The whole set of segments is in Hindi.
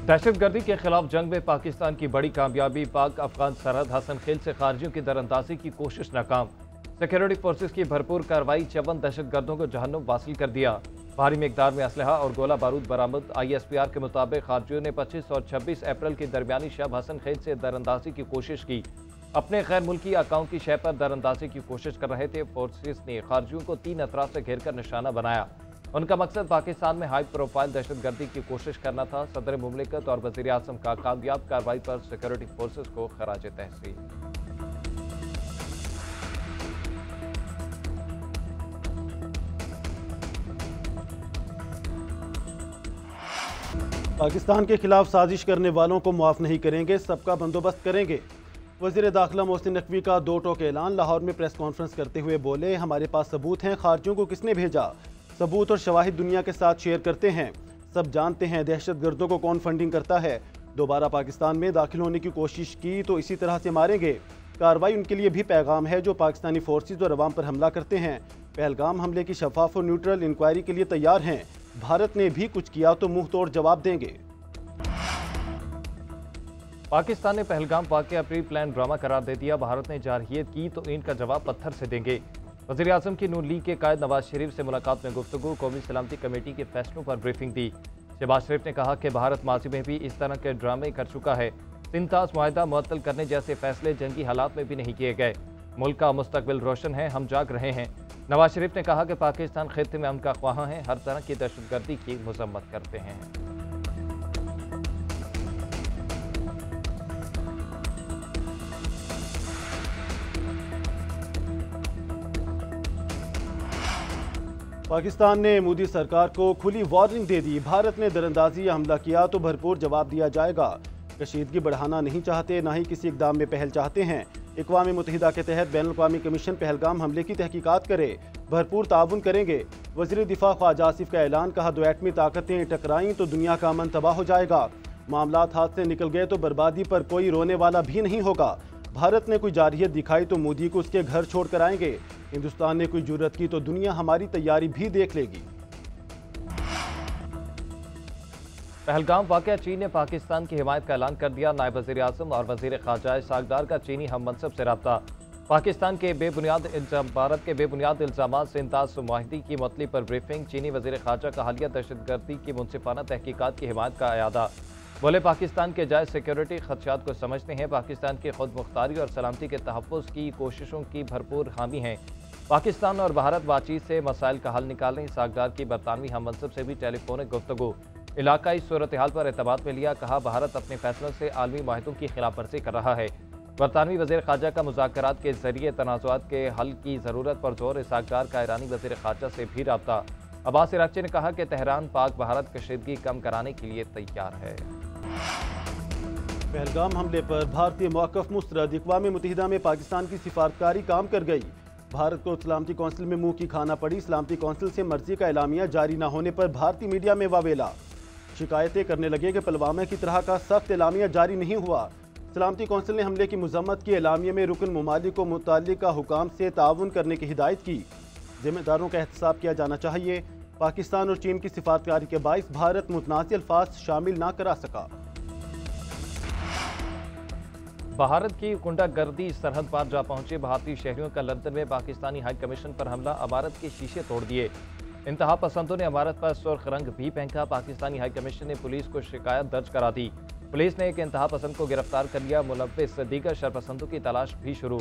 दहशतगर्दी के खिलाफ जंग में पाकिस्तान की बड़ी कामयाबी। पाक अफगान सरहद हसन खेल से खारजियों की दरअंदाजी की कोशिश नाकाम। सिक्योरिटी फोर्सेज की भरपूर कार्रवाई 54 दहशतगर्दों को जहन्नुम वासिल कर दिया। भारी मिकदार में असलहा और गोला बारूद बरामद। ISPR के मुताबिक खारजियों ने 25 और 26 अप्रैल की दरमियानी शब हसन खेल से दरअंदाजी की कोशिश की। अपने गैर मुल्की अकाउंट की शय पर दरअंदाजी की कोशिश कर रहे थे। फोर्सेस ने खारजियों को 3 अतराफ से घेर कर निशाना बनाया। उनका मकसद पाकिस्तान में हाई प्रोफाइल दहशतगर्दी की कोशिश करना था। सदर मुमलिकत और वज़ीर आज़म का कामयाब कार्रवाई पर सिक्योरिटी फोर्सेस को खराज तहसीन। पाकिस्तान के खिलाफ साजिश करने वालों को मुआफ नहीं करेंगे, सबका बंदोबस्त करेंगे। वज़ीर दाखिला मोहसिन नकवी का दो टोक ऐलान। लाहौर में प्रेस कॉन्फ्रेंस करते हुए बोले, हमारे पास सबूत हैं, खारजियों को किसने भेजा, सबूत और शवाहिद दुनिया के साथ शेयर करते हैं। सब जानते हैं दहशतगर्दों को कौन फंडिंग करता है। दोबारा पाकिस्तान में दाखिल होने की कोशिश की तो इसी तरह से मारेंगे। कार्रवाई उनके लिए भी पैगाम है जो पाकिस्तानी फोर्सेज और अवाम पर हमला करते हैं। पहलगाम हमले की शफाफ और न्यूट्रल इंक्वायरी के लिए तैयार हैं। भारत ने भी कुछ किया तो मुंह तोड़ जवाब देंगे। पाकिस्तान ने पहलगाम वाक़या प्री प्लान ड्रामा करार दे दिया। भारत ने जारहियत की तो इनका जवाब पत्थर से देंगे। वज़ीर आज़म की नून लीग के कायद नवाज शरीफ से मुलाकात में गुफ्तगू। कौमी सलामती कमेटी के फैसलों पर ब्रीफिंग दी। शहबाज शरीफ ने कहा कि भारत माजी में भी इस तरह के ड्रामे कर चुका है। सिंताज मुआहदा मुअत्तल करने जैसे फैसले जंगी हालात में भी नहीं किए गए। मुल्क का मुस्तकबिल रोशन है, हम जाग रहे हैं। नवाज शरीफ ने कहा कि पाकिस्तान खित्ते में अमन का ख्वाह है, हर तरह की दहशतगर्दी की मजम्मत करते हैं। पाकिस्तान ने मोदी सरकार को खुली वार्निंग दे दी। भारत ने दरअंदाजी या हमला किया तो भरपूर जवाब दिया जाएगा। कशीदगी बढ़ाना नहीं चाहते, ना ही किसी इकदाम में पहल चाहते हैं। अक़वाम मुत्तहिदा के तहत बैनुल अक़वामी कमीशन पहलगाम हमले की तहकीकात करे, भरपूर ताउन करेंगे। वज़ीर दिफा ख्वाजा आसिफ का ऐलान। कहा, दो एटमी ताकतें टकराई तो दुनिया का अमन तबाह हो जाएगा। मामलात हाथ से निकल गए तो बर्बादी पर कोई रोने वाला भी नहीं होगा। भारत ने कोई जारहियत दिखाई तो मोदी को उसके घर छोड़ कर आएंगे। हिंदुस्तान ने कोई जुर्रत की तो दुनिया हमारी तैयारी भी देख लेगी। पहलगाम वाक़या चीन ने पाकिस्तान की हिमायत का ऐलान कर दिया। नायब वज़ीर आज़म और वज़ीर ख़ारजा सागदार का चीनी हम मनसब से रब्ता। पाकिस्तान के भारत के बेबुनियाद इल्ज़ामात से इंताज मुआहिदी की मतली पर ब्रीफिंग। चीनी वज़ीर ख़ारजा का हालिया दहशतगर्दी की मुनसिफाना तहकीकात की हिमायत का अयादा। बोले, पाकिस्तान के जायज़ सिक्योरिटी खदशात को समझते हैं। पाकिस्तान की खुद मुख्तारी और सलामती के तहफ़्फ़ुज़ की कोशिशों की भरपूर हामी हैं। पाकिस्तान और भारत बातचीत से मसाइल का हल निकालें। सागदार की बरतानवी हम मनसब से भी टेलीफोनिक गुफ्तगू। इलाकाई सूरत हाल पर एतबार में लिया। कहा, भारत अपने फैसलों से आलमी माहिदों की खिलाफ वर्जी कर रहा है। बरतानवी वज़ीर ख़ारजा का मुज़ाकरात के जरिए तनाज़ुआत के हल की ज़रूरत पर जोर। सागदार का ईरानी वज़ीर ख़ारजा से भी रब्ता। अब्बास इराक़ची ने कहा कि तेहरान पाक भारत कशीदगी कम कराने के लिए तैयार है। पहलगाम हमले पर भारतीय मौक़िफ़ मुस्तरद। अक़वाम मुत्तहिदा में पाकिस्तान की सिफारतकारी काम कर गई। भारत को सलामती कौंसिल में मुंह की खाना पड़ी। सलामती कौंसिल से मर्जी का एलामिया जारी न होने पर भारतीय मीडिया में वावेला। शिकायतें करने लगे कि पुलवामा की तरह का सख्त एलामिया जारी नहीं हुआ। सलामती कौंसिल ने हमले की मजम्मत की। एलामिया में रुकन ममालिक को मुतल्लिका हुकाम से ताउन करने की हिदायत की। जिम्मेदारों का एहतसाब किया जाना चाहिए। पाकिस्तान और चीन की सिफारतकारी के बाइस भारत मुतनाज़िल अल्फाज शामिल ना करा सका। भारत की गुंडागर्दी सरहद पार जा पहुंचे भारतीय शहरियों का लंदन में पाकिस्तानी हाई कमीशन पर हमला। अमारत के शीशे तोड़ दिए। इंतहा पसंदों ने अमारत पर सुर्ख रंग भी फेंका। पाकिस्तानी हाई कमीशन ने पुलिस को शिकायत दर्ज करा दी। पुलिस ने एक इंतहा पसंद को गिरफ्तार कर लिया। मुलव्विस दीगर शरपसंदों की तलाश भी शुरू।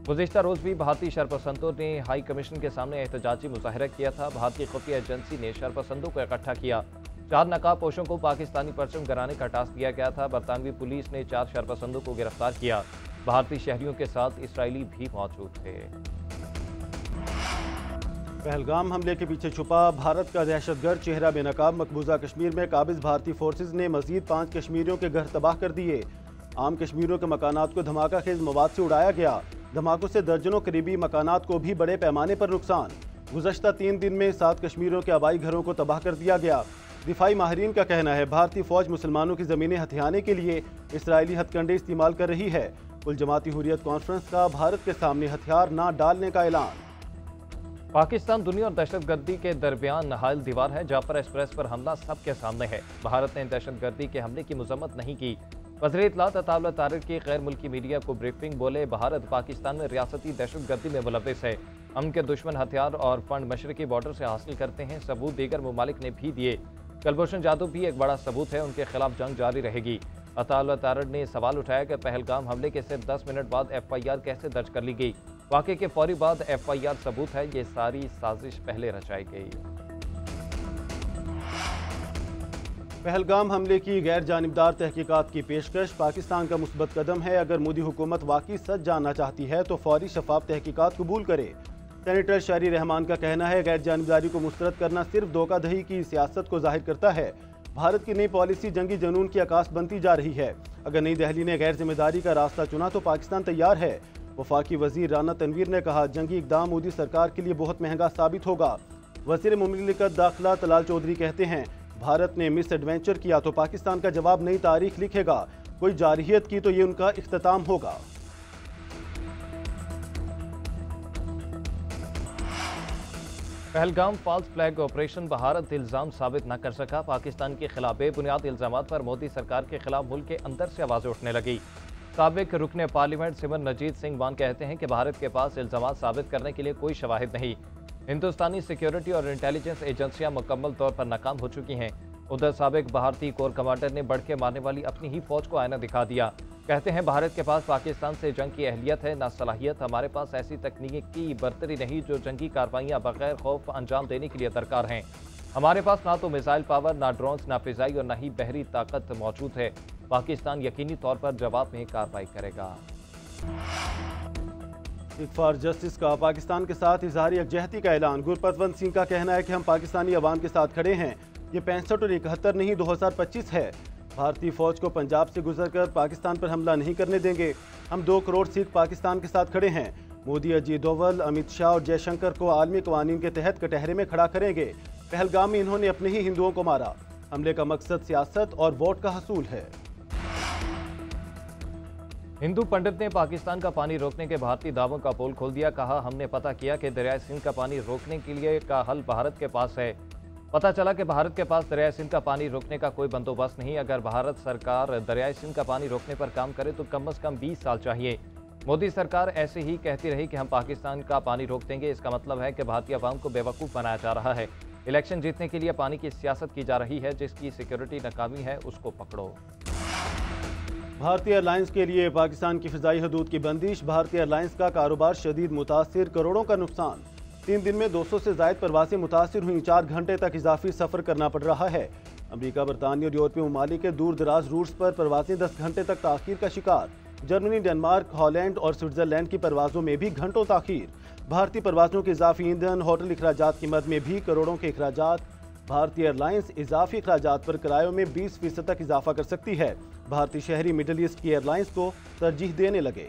गुज़िश्ता रोज़ भी भारतीय शरपसंदों ने हाई कमीशन के सामने एहतजाजी मुजाहरा किया था। भारतीय खुफिया एजेंसी ने शरपसंदों को इकट्ठा किया। 4 नकाबपोशों को पाकिस्तानी परचम गराने का टास्क दिया गया था। बरतानवी पुलिस ने 4 शरपसंदों को गिरफ्तार किया। भारतीय शहरियों के साथ इसराइली भी मौजूद थे। पहलगाम हमले के पीछे छुपा भारत का दहशतगर्द चेहरा बेनकाब। मकबूजा कश्मीर में काबिज भारतीय फोर्सेज ने मजीद 5 कश्मीरियों के घर तबाह कर दिए। आम कश्मीरियों के मकानात को धमाका खेज मवाद से उड़ाया गया। धमाकों से दर्जनों करीबी मकानात को भी बड़े पैमाने पर नुकसान। गुज़श्ता 3 दिन में 7 कश्मीरियों के आबाई घरों को तबाह कर दिया गया। दिफाई माहिरीन का कहना है, भारतीय फौज मुसलमानों की ज़मीनें हथियाने के लिए इसराइली हथकंडे इस्तेमाल कर रही है। कुल जमाती हुर्रियत कॉन्फ्रेंस का भारत के सामने हथियार ना डालने का ऐलान। पाकिस्तान दुनिया और दहशतगर्दी के दरमियान हायल दीवार है। जाफर एक्सप्रेस पर हमला सबके सामने है। भारत ने दहशतगर्दी के हमले की मजम्मत नहीं की। वज़ीर इत्तलात अताउल्लाह तारिक की गैर मुल्की मीडिया को ब्रीफिंग, बोले भारत पाकिस्तान में रियासती दहशतगर्दी में मुलव्विस है। हम के दुश्मन हथियार और फंड मशरकी बॉर्डर से हासिल करते हैं। सबूत दीगर ममालिक ने भी दिए। कुलभूषण जाधव भी एक बड़ा सबूत है। उनके खिलाफ जंग जारी रहेगी। अताउल्लाह तारिक ने सवाल उठाया कि पहलगाम हमले के सिर्फ 10 मिनट बाद FIR कैसे दर्ज कर ली गई। वाक़े के फौरी बाद FIR सबूत है। ये सारी साजिश पहले रचाई गई। पहलगाम हमले की गैर जानिबदार तहकीकात की पेशकश पाकिस्तान का मुस्बत कदम है। अगर मोदी हुकूमत वाकई सच जानना चाहती है तो फौरी शफाफ तहकीकात कबूल करे। सेनेटर शहरी रहमान का कहना है, गैर जानिबदारी को मुस्तरद करना सिर्फ धोखाधड़ी की सियासत को जाहिर करता है। भारत की नई पॉलिसी जंगी जनून की आकाश बनती जा रही है। अगर नई दिल्ली ने गैर जिम्मेदारी का रास्ता चुना तो पाकिस्तान तैयार है। वफाकी वजीर राना तनवीर ने कहा, जंगी इकदाम मोदी सरकार के लिए बहुत महंगा साबित होगा। वज़ीर मुमलिकत दाखिला तलाल चौधरी कहते हैं, भारत ने मिस एडवेंचर किया तो पाकिस्तान का जवाब नई तारीख लिखेगा। कोई जारहियत की तो ये उनका इख्तिताम होगा। Pahalgam false flag operation Bharat इल्जाम साबित न कर सका। पाकिस्तान के खिलाफ बेबुनियाद इल्जामात पर मोदी सरकार के खिलाफ मुल्क के अंदर से आवाजें उठने लगी। साबिक रुकने पार्लियामेंट सिमरनजीत सिंह मान कहते हैं कि भारत के पास इल्जामात साबित करने के लिए कोई शवाहिद नहीं। हिंदुस्तानी सिक्योरिटी और इंटेलिजेंस एजेंसियां मुकम्मल तौर पर नाकाम हो चुकी हैं। उधर साबिक भारतीय कोर कमांडर ने बढ़ के मारने वाली अपनी ही फौज को आईना दिखा दिया। कहते हैं, भारत के पास पाकिस्तान से जंग की अहलियत है, ना सलाहियत। हमारे पास ऐसी तकनीकी बर्तरी नहीं जो जंगी कार्रवाइयां बगैर खौफ अंजाम देने के लिए दरकार हैं। हमारे पास ना तो मिसाइल पावर, ना ड्रोन्स, ना फिजाई और ना ही बहरी ताकत मौजूद है। पाकिस्तान यकीनी तौर पर जवाब में कार्रवाई करेगा। फॉर जस्टिस का पाकिस्तान के साथ इजहार यकजहती का ऐलान। गुरपतवंत सिंह का कहना है कि हम पाकिस्तानी अवाम के साथ खड़े हैं। ये 65 और 71 नहीं 2025 है। भारतीय फौज को पंजाब से गुजरकर पाकिस्तान पर हमला नहीं करने देंगे। हम 2 करोड़ सिख पाकिस्तान के साथ खड़े हैं। मोदी, अजीत डोवल, अमित शाह और जयशंकर को आलमी कवानीन के तहत कटहरे में खड़ा करेंगे। पहलगाम में इन्होंने अपने ही हिंदुओं को मारा। हमले का मकसद सियासत और वोट का हसूल है। हिंदू पंडित ने पाकिस्तान का पानी रोकने के भारतीय दावों का पोल खोल दिया। कहा, हमने पता किया कि दरियाए सिंध का पानी रोकने के लिए का हल भारत के पास है। पता चला कि भारत के पास दरियाए सिंध का पानी रोकने का कोई बंदोबस्त नहीं। अगर भारत सरकार दरियाए सिंध का पानी रोकने पर काम करे तो कम से कम 20 साल चाहिए। मोदी सरकार ऐसे ही कहती रही कि हम पाकिस्तान का पानी रोक देंगे। इसका मतलब है कि भारतीय अवाम को बेवकूफ़ बनाया जा रहा है। इलेक्शन जीतने के लिए पानी की सियासत की जा रही है। जिसकी सिक्योरिटी नाकामी है उसको पकड़ो। भारतीय एयरलाइंस के लिए पाकिस्तान की फ़िज़ाई हदूद की बंदिश। भारतीय एयरलाइंस का कारोबार शदीद मुतासिर, करोड़ों का नुकसान। 3 दिन में 200 से ज़ायद परवासें मुतासिर हुई। 4 घंटे तक इजाफी सफ़र करना पड़ रहा है। अमरीका, बरतानिया और यूरोपीय ममालिक के दूर दराज रूट्स पर परवासें 10 घंटे तक ताख़ीर का शिकार। जर्मनी, डेनमार्क, हॉलैंड और स्विट्ज़रलैंड की परवाज़ों में भी घंटों ताख़ीर। भारतीय परवाज़ों के इजाफी ईंधन, होटल अखराजात की मद में भी करोड़ों के अखराजात। भारतीय एयरलाइंस इजाफी अखराजात पर किरायों में 20% तक इजाफा कर सकती है। भारतीय शहरी मिडल ईस्ट की एयरलाइंस को तरजीह देने लगे।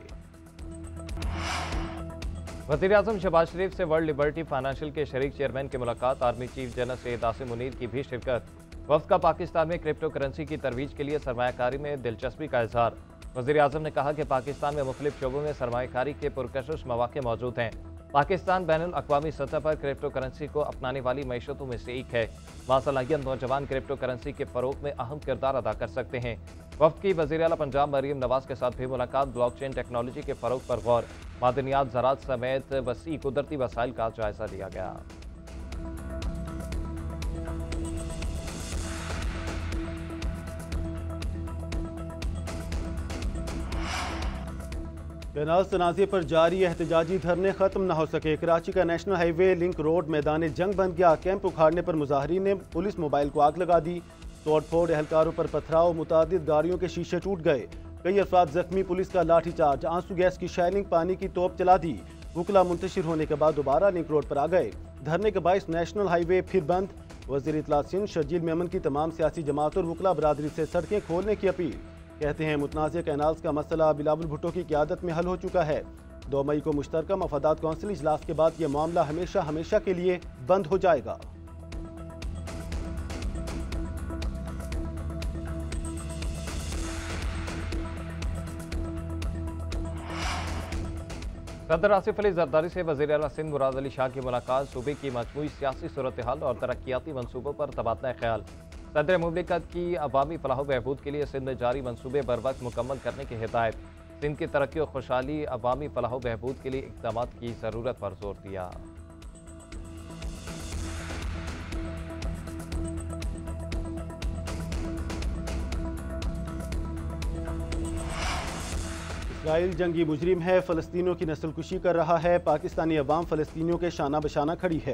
वज़ीर-ए-आज़म शहबाज शरीफ से वर्ल्ड लिबर्टी फाइनेंशियल के शरीक चेयरमैन की मुलाकात। Army chief general Syed Asim Munir की भी शिरकत। वफ़द का पाकिस्तान में क्रिप्टो करेंसी की तरवीज के लिए सरमायाकारी में दिलचस्पी का इजहार। वज़ीर-ए-आज़म ने कहा कि पाकिस्तान में मुख्तलिफ शोबों में सरमायाकारी के पुरकशिश मौके मौजूद हैं। पाकिस्तान बैनुल अक़वामी सतह पर क्रिप्टो करेंसी को अपनाने वाली मईशतों में से एक है। बासलाहियत नौजवान क्रिप्टो करेंसी के फ़रोग़ में अहम किरदार अदा कर सकते हैं। वफ़द की वज़ीर आला पंजाब मरीम नवाज़ के साथ भी मुलाकात। ब्लॉकचेन टेक्नोलॉजी के फ़रोग़ पर गौर। मादनियात, ज़राअत समेत वसी कुदरती वसाइल का जायज़ा लिया गया। कैनाल तनाज़े पर जारी एहतजाजी धरने खत्म न हो सके। कराची का नेशनल हाईवे लिंक रोड मैदान जंग बन गया। कैंप उखाड़ने पर मुजाहरीन ने पुलिस मोबाइल को आग लगा दी। तोड़ फोड़, एहलकारों पर पथराव, मुतादिद गाड़ियों के शीशे टूट गए। कई अफराद जख्मी। पुलिस का लाठीचार्ज, आंसू गैस की शाइलिंग, पानी की तोप चला दी। वकला मुंतशिर होने के बाद दोबारा लिंक रोड पर आ गए। धरने के बाइस नेशनल हाईवे फिर बंद। वज़ीर इत्तलात सिंध शर्जील मेमन की तमाम सियासी जमात और वकला बरादरी से सड़कें खोलने की अपील। कहते हैं, मुतनाज़ कैनाल्स का मसला बिलावल भुट्टो की क़यादत में हल हो चुका है। 2 मई को मुश्तरका मफादात कौंसिल इजलास के बाद यह मामला हमेशा हमेशा के लिए बंद हो जाएगा। सदर आसिफ अली जरदारी से वज़ीर आला सिंध मुराद अली शाह की मुलाकात, सूबे की मजमूई सियासी सूरत हाल और तरक्याती मनसूबों पर तबादला ख्याल। सदर मुमलिकत की अवामी फलाह बहबूद के लिए सिंध में जारी मनसूबे बर वक्त मुकम्मल करने की हिदायत। सिंध की तरक्की और खुशहाली अवामी फलाह बहबूद के लिए इक़दाम की ज़रूरत पर जोर दिया। इसराइल जंगी मुजरिम है, फ़लस्तीनियों की नस्लकुशी कर रहा है। पाकिस्तानी अवाम फ़लस्तीनियों के शाना बशाना खड़ी है।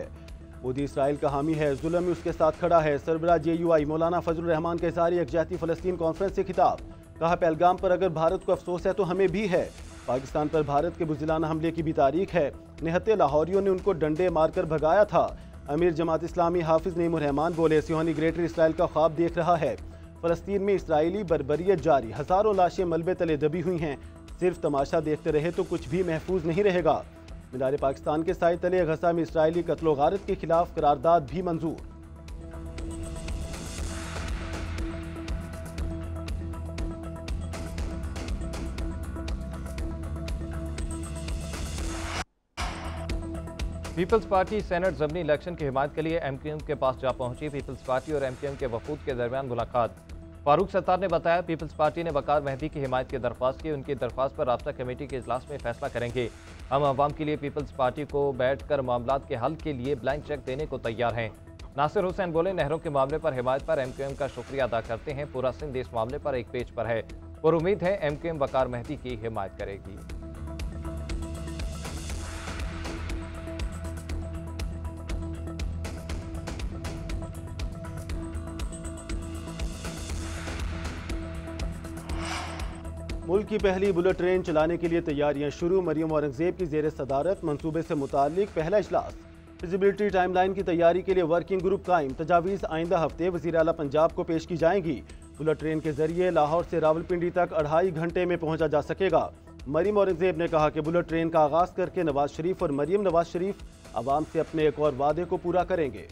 मोदी इसराइल का हामी है, जुल्म में उसके साथ खड़ा है। सरबराह JUI मौलाना फजलुर रहमान के इज़हार यकजहती फ़लस्तीन कॉन्फ्रेंस से खिताब। कहा, पहलगाम पर अगर भारत को अफसोस है तो हमें भी है। पाकिस्तान पर भारत के बुज़दिलाना हमले की भी तारीख है। निहत्ते लाहौरियों ने उनको डंडे मारकर भगाया था। अमीर जमात इस्लामी हाफिज नईमुर रहमान बोले, सियोनी ग्रेटर इसराइल का ख्वाब देख रहा है। फ़लस्तीन में इसराइली बर्बरियत जारी, हज़ारों लाशें मलबे तले दबी हुई हैं। सिर्फ तमाशा देखते रहे तो कुछ भी महफूज नहीं रहेगा। मीनार पाकिस्तान के साए तले गजा में इसराइली कत्लो गारत के खिलाफ करारदाद भी मंजूर। पीपल्स पार्टी सेनेट ज़मीनी इलेक्शन की हिमायत के लिए MQM के पास जा पहुंची। पीपल्स पार्टी और MQM के वफूद के दरमियान मुलाकात। फारूक सत्तार ने बताया, पीपल्स पार्टी ने वकार मेहदी की हिमायत की दरख्वास्त की। उनकी दरख्वास्त पर राब्ता कमेटी के इजलास में फैसला करेंगे। हम अवाम के लिए पीपल्स पार्टी को बैठकर मामलात के हल के लिए ब्लैंक चेक देने को तैयार हैं। नासिर हुसैन बोले, नहरों के मामले पर हिमायत पर MQM का शुक्रिया अदा करते हैं। पूरा सिंध इस मामले पर एक पेज पर है और उम्मीद है MQM वकार मेहदी की हिमायत करेगी। मुल्क की पहली बुलेट ट्रेन चलाने के लिए तैयारियां शुरू। मरियम औरंगजेब की जेर सदारत मंसूबे से मुतालिक पहला इजलास। फिजिबिलिटी टाइमलाइन की तैयारी के लिए वर्किंग ग्रुप कायम। तजावीज़ आइंदा हफ्ते वज़ीर आला पंजाब को पेश की जाएंगी। बुलेट ट्रेन के जरिए लाहौर से रावलपिंडी तक 2.5 घंटे में पहुंचा जा सकेगा। मरियम औरंगजेब ने कहा कि बुलेट ट्रेन का आगाज करके नवाज शरीफ और मरियम नवाज शरीफ आवाम से अपने एक और वादे को पूरा करेंगे।